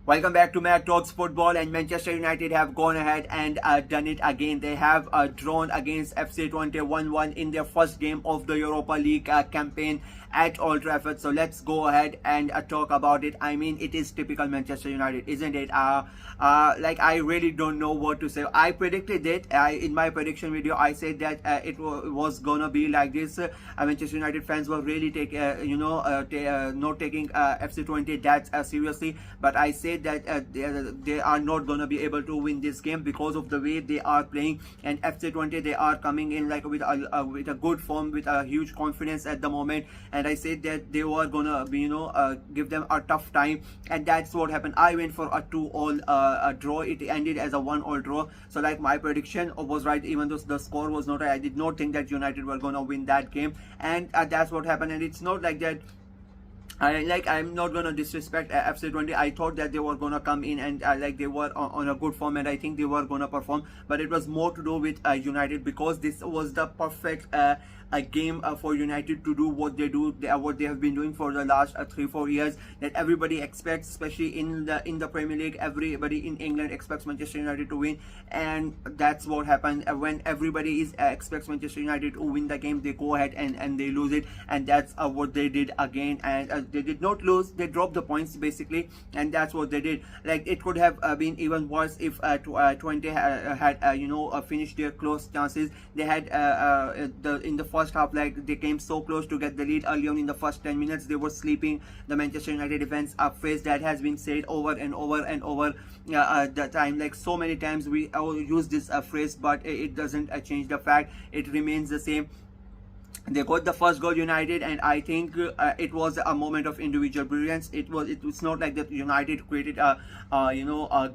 Welcome back to Mac Talks Football, and Manchester United have gone ahead and done it again. They have drawn against FC Twente 1-1 in their first game of the Europa League campaign at Old Trafford. So let's go ahead and talk about it. I mean, it is typical Manchester United, isn't it? Like, I really don't know what to say. I predicted it in my prediction video. I said that it was gonna be like this. Manchester United fans were really not taking FC Twente that seriously, but I said that they are not going to be able to win this game because of the way they are playing. And FC Twente, they are coming in like with a good form, with a huge confidence at the moment. And I said that they were going to be give them a tough time, and that's what happened. I went for a 2-all draw. It ended as a 1-all draw. So like, my prediction was right, even though the score was not right. I did not think that United were going to win that game, and that's what happened. And it's not like that I'm not gonna disrespect FC Twente. I thought that they were gonna come in and they were on a good form, and I think they were gonna perform. But it was more to do with United, because this was the perfect a game for United to do what they do, what they have been doing for the last 3-4 years, that everybody expects, especially in the Premier League. Everybody in England expects Manchester United to win, and that's what happened. When everybody expects Manchester United to win the game, they go ahead and they lose it, and that's what they did again. And they did not lose, they dropped the points basically, and that's what they did. Like, it could have been even worse if Twente had finished their close chances. They had in the first half, like, they came so close to get the lead early on. In the first 10 minutes, they were sleeping the Manchester United defense. A phrase that has been said over and over and over the time, like, so many times we use this phrase, but it doesn't change the fact. It remains the same. They got the first goal, United, and I think it was a moment of individual brilliance. It's not like that United created a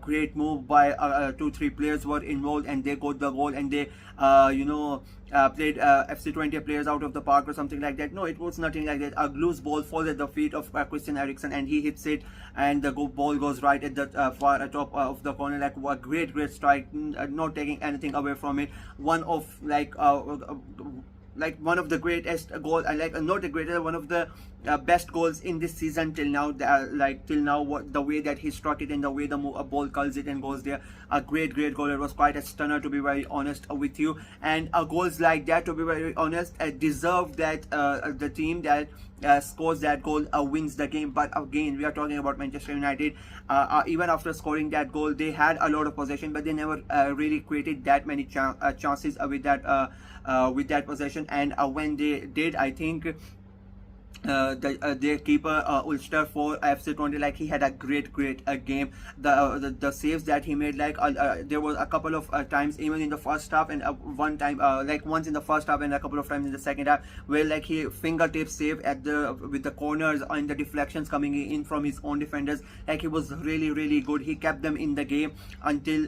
great move by 2-3 players were involved and they got the goal, and they played FC Twente players out of the park or something like that. No, it was nothing like that. A loose ball falls at the feet of Christian Eriksen, and he hits it, and the ball goes right at the far top of the corner. Like, a great strike, not taking anything away from it. One of one of the greatest goals, not the greatest, one of the best goals in this season till now. The way that he struck it and the way the ball curls it and goes there, a great goal. It was quite a stunner, to be very honest with you. And goals like that, to be very honest, deserve that the team that scores that goal wins the game. But again, we are talking about Manchester United. Even after scoring that goal, they had a lot of possession, but they never really created that many chances with that possession. And when they did, I think their keeper Ulster for FC Twente, like, he had a great game. The saves that he made, like, there was a couple of times, even in the first half, and one time, like once in the first half and a couple of times in the second half, where like he fingertip save with the corners and the deflections coming in from his own defenders. Like, he was really good. He kept them in the game until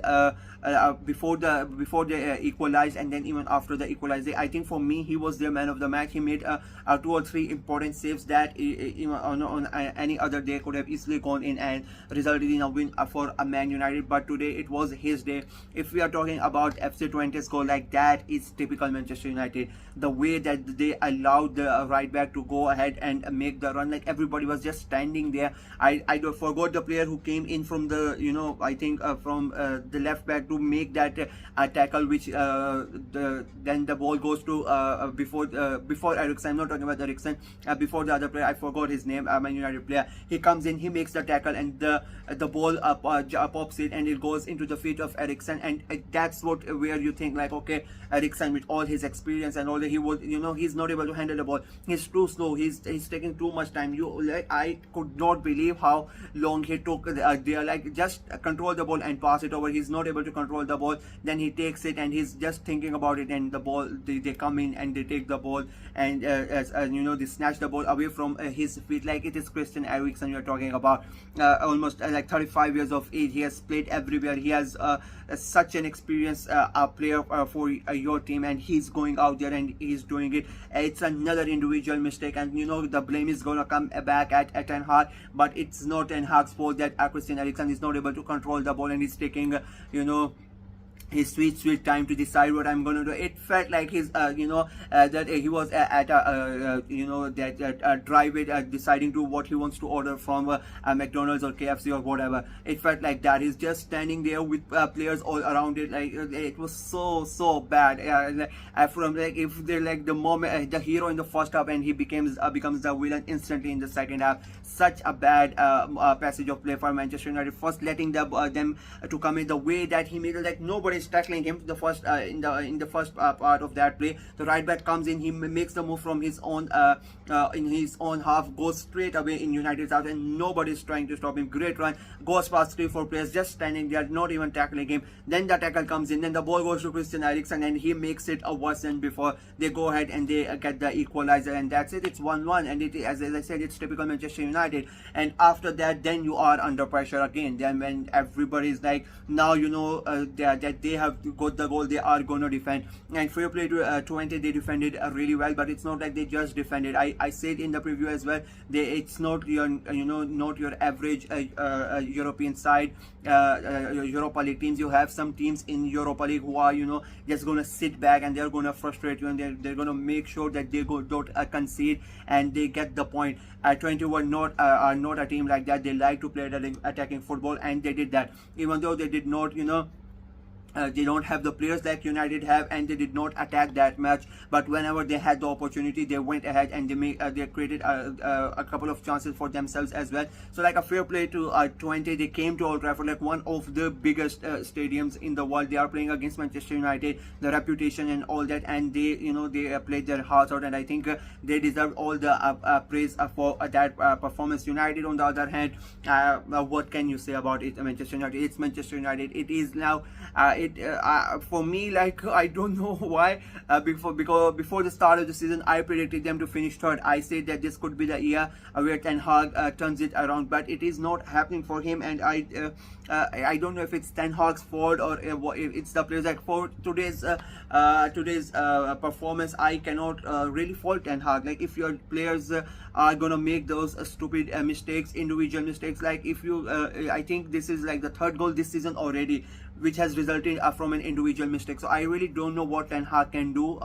before they equalized, and then even after the equalization. I think for me, he was their man of the match. He made 2 or 3 important saves that on any other day could have easily gone in and resulted in a win for Man United. But today it was his day. If we are talking about FC Twente's goal, like, that is typical Manchester United. The way that they allowed the right back to go ahead and make the run, like, everybody was just standing there. I forgot the player who came in from the I think from the left back to make that tackle, which then the ball goes to before Eriksen. I'm not talking about Eriksen, before the other player. I forgot his name. Man United player. He comes in, he makes the tackle, and the ball pops it, and it goes into the feet of Eriksen. And that's where you think, like, okay, Eriksen, with all his experience and all that, he would he's not able to handle the ball. He's too slow. He's taking too much time. I could not believe how long he took there. Like, just control the ball and pass it over. He's not able to control the ball. Then he takes it and he's just thinking about it, and the ball, they come in and they take the ball, and they snatch the ball away from his feet. Like, it is Christian Eriksen you're talking about, almost like 35 years of age. He has played everywhere. He has such an experienced player for your team, and he's going out there and he's doing it. It's another individual mistake, and the blame is gonna come back at Ten Hag, but it's not Ten Hag's fault that Christian Eriksen is not able to control the ball, and he's taking his sweet time to decide what I'm gonna do. It felt like his that he was at a drive it deciding to what he wants to order from McDonald's or KFC or whatever. It felt like that. He's just standing there with players all around it. Like it was so bad. From like if they're like the moment the hero in the first half and he becomes the villain instantly in the second half. Such a bad passage of play for Manchester United. First letting them to come in the way that he made it, like nobody's tackling him. The first in the first part of that play, the right back comes in, he makes the move from his own in his own half, goes straight away in United's half, and nobody's trying to stop him. Great run, goes past 3-4 players, just standing there, not even tackling him. Then the tackle comes in, then the ball goes to Christian Eriksen, and he makes it a worse than before. They go ahead and they get the equalizer, and that's it. It's 1-1, and it, as I said, it's typical Manchester United. And after that, then you are under pressure again. Then when everybody's like, now that they have got the goal, they are going to defend. And fair play to Twente, they defended really well, but it's not like they just defended. I said in the preview as well, it's not your not your average European side, Europa League teams. You have some teams in Europa League who are just going to sit back and they're going to frustrate you, and they're going to make sure that they don't concede and they get the point. Twente were are not a team like that. They like to play attacking football, and they did that, even though they did not they don't have the players like United have, and they did not attack that much. But whenever they had the opportunity, they went ahead and they created a couple of chances for themselves as well. So like a fair play to Twente. They came to Old Trafford, like one of the biggest stadiums in the world. They are playing against Manchester United, the reputation and all that, and they they played their hearts out, and I think they deserve all the praise for that performance. United, on the other hand, what can you say about it? Manchester United, it's Manchester United. It is now for me, like, I don't know why. Before the start of the season, I predicted them to finish third. I said that this could be the year where Ten Hag turns it around, but it is not happening for him. And I don't know if it's Ten Hag's fault or if it's the players. Like for today's performance, I cannot really fault Ten Hag. Like if your players are gonna make those stupid mistakes, individual mistakes, like if you I think this is like the third goal this season already, which has resulted from an individual mistake. So I really don't know what Ten Hag can do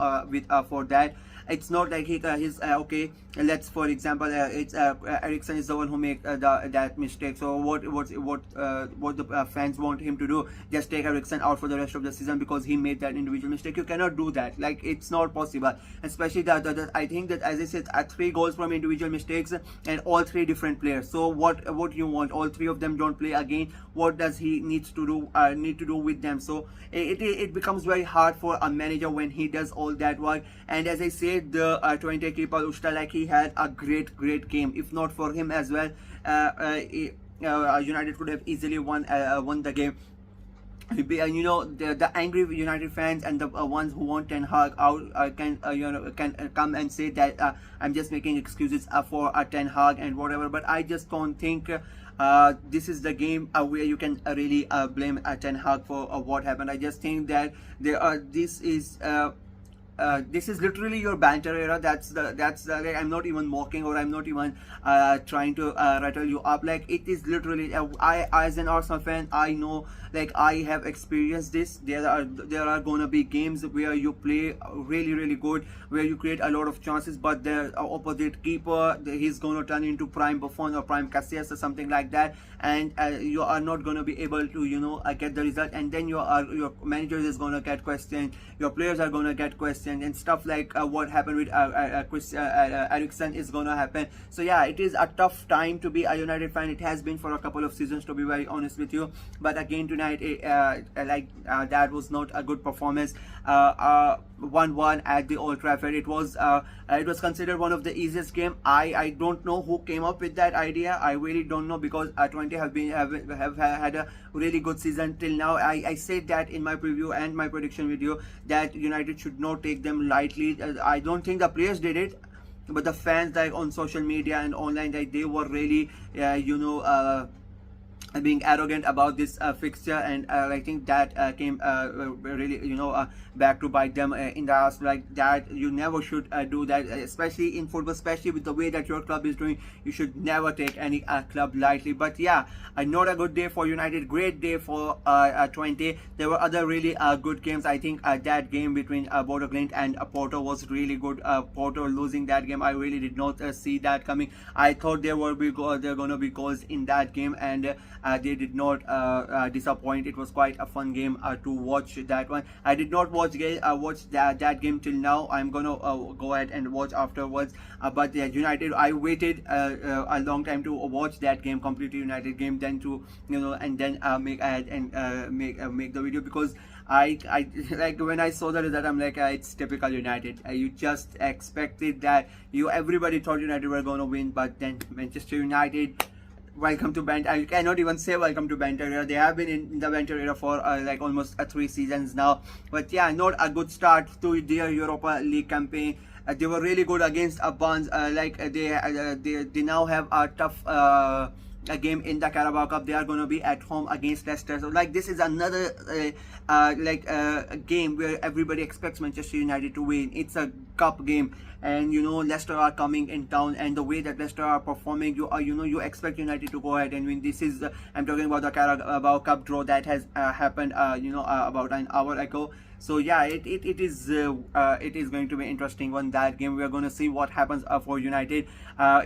for that. It's not like he's okay. Let's, for example, it's Eriksen is the one who make that mistake. So what the fans want him to do? Just take Eriksen out for the rest of the season because he made that individual mistake? You cannot do that. Like, it's not possible. Especially I think that, as I said, 3 goals from individual mistakes and all 3 different players. So what you want? All 3 of them don't play again. What does he need to do with them? So it becomes very hard for a manager when he does all that work. And as I said, the Twente keeper Usta, like, he had a great game. If not for him as well, United could have easily won the game. The angry United fans and the ones who want Ten Hag out can come and say that I'm just making excuses for Ten Hag and whatever. But I just don't think this is the game where you can really blame Ten Hag for what happened. I just think that this is literally your banter era. That's like, I'm not even mocking, or I'm not even trying to rattle you up. Like, it is literally, I as an Arsenal fan, I know, like, I have experienced this. There are gonna be games where you play really good, where you create a lot of chances, but the opposite keeper, he's gonna turn into prime Buffon or prime Casillas or something like that, and you are not gonna be able to get the result. And then your manager is gonna get questioned, your players are gonna get questioned, and stuff like what happened with Eriksen is gonna happen. So yeah, it is a tough time to be a United fan. It has been for a couple of seasons, to be very honest with you. But again tonight, that was not a good performance. 1-1 at the Old Trafford. It was considered one of the easiest game. I don't know who came up with that idea. I really don't know, because Twente have had a really good season till now. I said that in my preview and my prediction video that United should not take them lightly. I don't think the players did it, but the fans, like on social media and online, like, they were really being arrogant about this fixture, and I think that came really back to bite them in the ass. Like that, you never should do that, especially in football, especially with the way that your club is doing. You should never take any club lightly. But yeah, not a good day for United, great day for Twente. There were other really good games. I think that game between Bodo Glimt and Porto was really good. Porto losing that game, I really did not see that coming. I thought there were gonna be goals in that game, and they did not disappoint. It was quite a fun game to watch that one. I did not watch that game till now. I'm gonna go ahead and watch afterwards. But yeah, United, I waited a long time to watch that game, completely United game, then to and then make ahead and make the video, because I like when I saw the result, I'm like, it's typical United. You just expected that. Everybody thought United were gonna win, but then Manchester United. Welcome to Banter. I cannot even say welcome to Banter era. They have been in the Banter era for like almost 3 seasons now. But yeah, not a good start to their Europa League campaign. They were really good against Bonds. They now have a tough a game in the Carabao Cup. They are going to be at home against Leicester. So like this is another a game where everybody expects Manchester United to win. It's a cup game, and Leicester are coming in town, and the way that Leicester are performing, you expect United to go ahead and win. This is I'm talking about the Carabao Cup draw that has happened about an hour ago. So yeah, it is going to be interesting one, that game. We are going to see what happens for United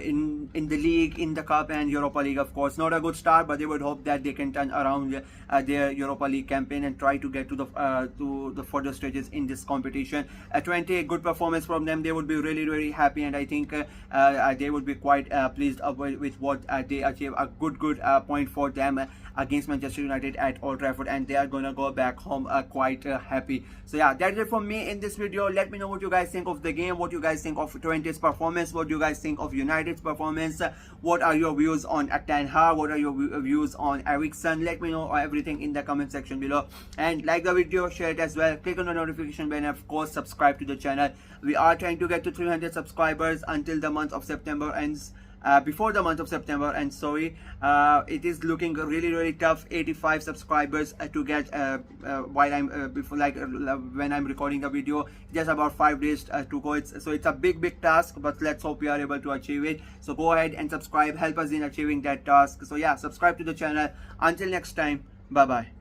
in the league, in the cup, and Europa League. Of course, not a good start, but they would hope that they can turn around their Europa League campaign and try to get to the further stages in this competition. 20 good performance from them. They would be really happy, and I think they would be quite pleased with what they achieved. A good point for them against Manchester United at Old Trafford, and they are gonna go back home quite happy. So yeah, that's it from me in this video. Let me know what you guys think of the game, what you guys think of Twente's performance, what you guys think of United's performance, what are your views on Ten Hag, what are your views on Eriksen. Let me know everything in the comment section below, and like the video, share it as well, click on the notification bell, and of course subscribe to the channel. We are trying to get to 300 subscribers until the month of September ends. Before the month of September, and sorry, it is looking really tough. 85 subscribers to get while I'm when I'm recording the video. Just about 5 days to go. So it's a big task, but let's hope we are able to achieve it. So go ahead and subscribe, help us in achieving that task. So yeah, subscribe to the channel. Until next time, bye bye.